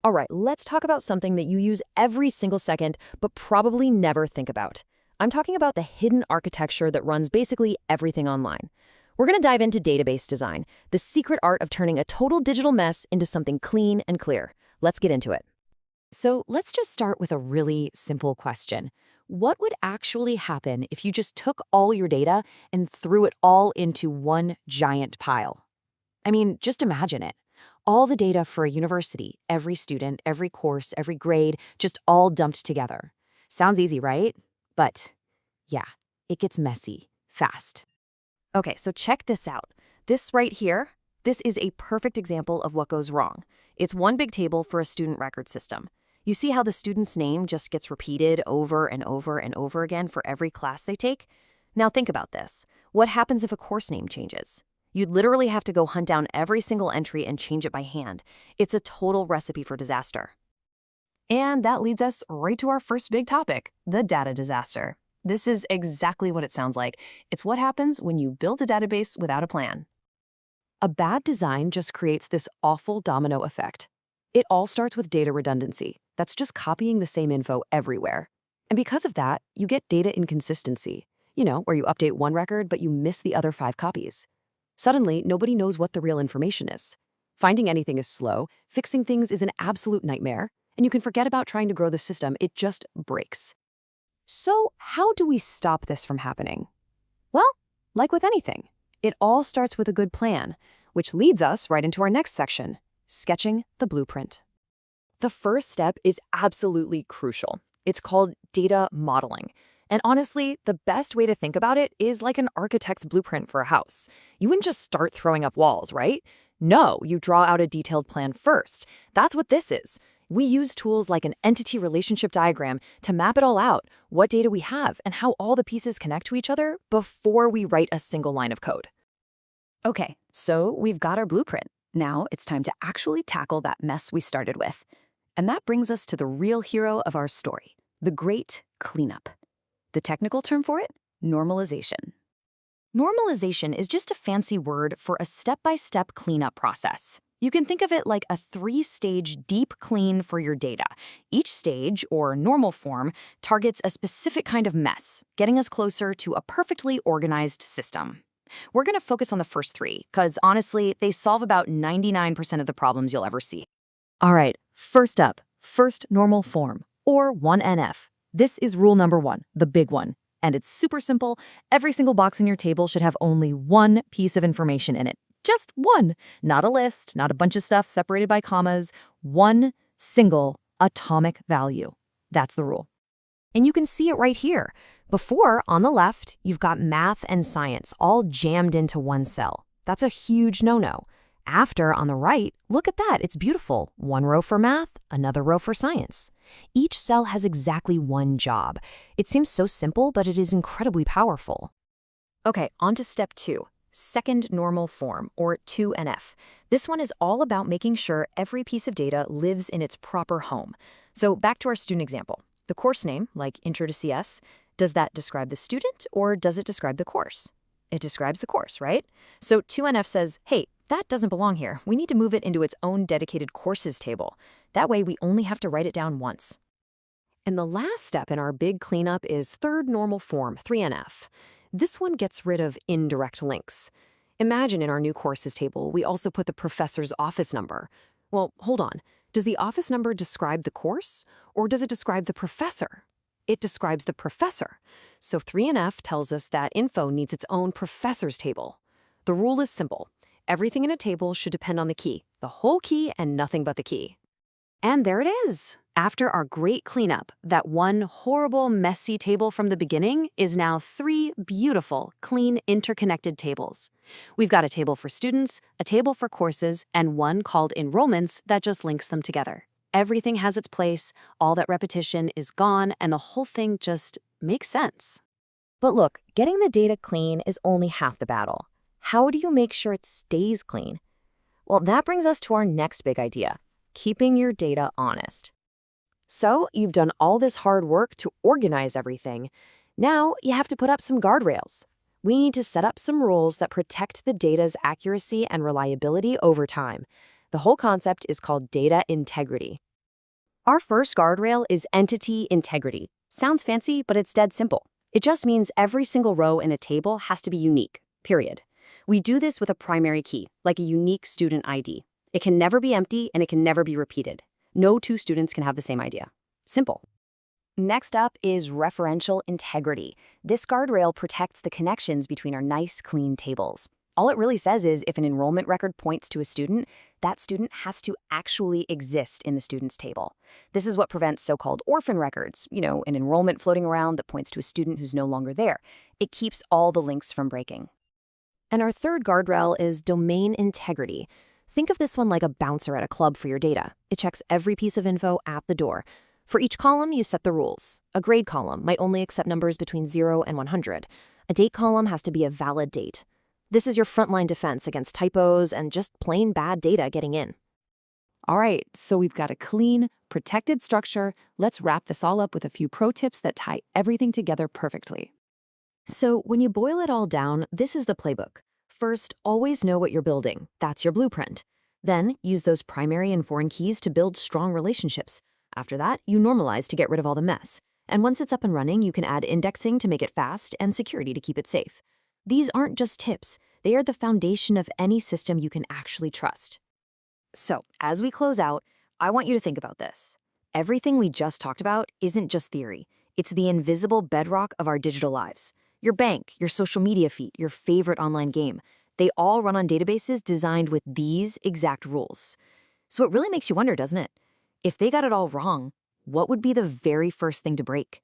All right, let's talk about something that you use every single second, but probably never think about. I'm talking about the hidden architecture that runs basically everything online. We're going to dive into database design, the secret art of turning a total digital mess into something clean and clear. Let's get into it. So let's just start with a really simple question. What would actually happen if you just took all your data and threw it all into one giant pile? I mean, just imagine it. All the data for a university, every student, every course, every grade, just all dumped together. Sounds easy, right? But yeah, it gets messy, fast. Okay, so check this out. This right here, this is a perfect example of what goes wrong. It's one big table for a student record system. You see how the student's name just gets repeated over and over and over again for every class they take? Now think about this. What happens if a course name changes? You'd literally have to go hunt down every single entry and change it by hand. It's a total recipe for disaster. And that leads us right to our first big topic, the data disaster. This is exactly what it sounds like. It's what happens when you build a database without a plan. A bad design just creates this awful domino effect. It all starts with data redundancy. That's just copying the same info everywhere. And because of that, you get data inconsistency. Where you update one record, but you miss the other 5 copies. Suddenly, nobody knows what the real information is. Finding anything is slow, fixing things is an absolute nightmare, and you can forget about trying to grow the system, it just breaks. So, how do we stop this from happening? Well, like with anything, it all starts with a good plan, which leads us right into our next section, sketching the blueprint. The first step is absolutely crucial. It's called data modeling. And honestly, the best way to think about it is like an architect's blueprint for a house. You wouldn't just start throwing up walls, right? No, you draw out a detailed plan first. That's what this is. We use tools like an entity relationship diagram to map it all out, what data we have, and how all the pieces connect to each other before we write a single line of code. Okay, so we've got our blueprint. Now it's time to actually tackle that mess we started with. And that brings us to the real hero of our story, the great cleanup. The technical term for it? Normalization. Normalization is just a fancy word for a step-by-step cleanup process. You can think of it like a 3-stage deep clean for your data. Each stage, or normal form, targets a specific kind of mess, getting us closer to a perfectly organized system. We're going to focus on the first 3, because honestly, they solve about 99% of the problems you'll ever see. All right, first up, first normal form, or 1NF. This is rule number 1, the big one. And it's super simple. Every single box in your table should have only one piece of information in it. Just one. Not a list, not a bunch of stuff separated by commas. One single atomic value. That's the rule. And you can see it right here. Before, on the left, you've got math and science all jammed into one cell. That's a huge no-no. After, on the right, look at that, it's beautiful. One row for math, another row for science. Each cell has exactly one job. It seems so simple, but it is incredibly powerful. Okay, on to step 2, second normal form, or 2NF. This one is all about making sure every piece of data lives in its proper home. So back to our student example. The course name, like Intro to CS, does that describe the student or does it describe the course? It describes the course, right? So 2NF says, hey, that doesn't belong here. We need to move it into its own dedicated courses table. That way we only have to write it down once. And the last step in our big cleanup is third normal form, 3NF. This one gets rid of indirect links. Imagine in our new courses table, we also put the professor's office number. Well, hold on. Does the office number describe the course, or does it describe the professor? It describes the professor. So 3NF tells us that info needs its own professor's table. The rule is simple. Everything in a table should depend on the key, the whole key and nothing but the key. And there it is. After our great cleanup, that one horrible, messy table from the beginning is now 3 beautiful, clean, interconnected tables. We've got a table for students, a table for courses, and one called enrollments that just links them together. Everything has its place, all that repetition is gone, and the whole thing just makes sense. But look, getting the data clean is only half the battle. How do you make sure it stays clean? Well, that brings us to our next big idea, keeping your data honest. So you've done all this hard work to organize everything. Now you have to put up some guardrails. We need to set up some rules that protect the data's accuracy and reliability over time. The whole concept is called data integrity. Our first guardrail is entity integrity. Sounds fancy, but it's dead simple. It just means every single row in a table has to be unique, period. We do this with a primary key, like a unique student ID. It can never be empty and it can never be repeated. No two students can have the same idea. Simple. Next up is referential integrity. This guardrail protects the connections between our nice, clean tables. All it really says is if an enrollment record points to a student, that student has to actually exist in the student's table. This is what prevents so-called orphan records, an enrollment floating around that points to a student who's no longer there. It keeps all the links from breaking. And our third guardrail is domain integrity. Think of this one like a bouncer at a club for your data. It checks every piece of info at the door. For each column, you set the rules. A grade column might only accept numbers between 0 and 100. A date column has to be a valid date. This is your frontline defense against typos and just plain bad data getting in. All right, so we've got a clean, protected structure. Let's wrap this all up with a few pro tips that tie everything together perfectly. So when you boil it all down, this is the playbook. First, always know what you're building. That's your blueprint. Then, use those primary and foreign keys to build strong relationships. After that, you normalize to get rid of all the mess. And once it's up and running, you can add indexing to make it fast and security to keep it safe. These aren't just tips. They are the foundation of any system you can actually trust. So, as we close out, I want you to think about this. Everything we just talked about isn't just theory. It's the invisible bedrock of our digital lives. Your bank, your social media feed, your favorite online game, they all run on databases designed with these exact rules. So it really makes you wonder, doesn't it? If they got it all wrong, what would be the very first thing to break?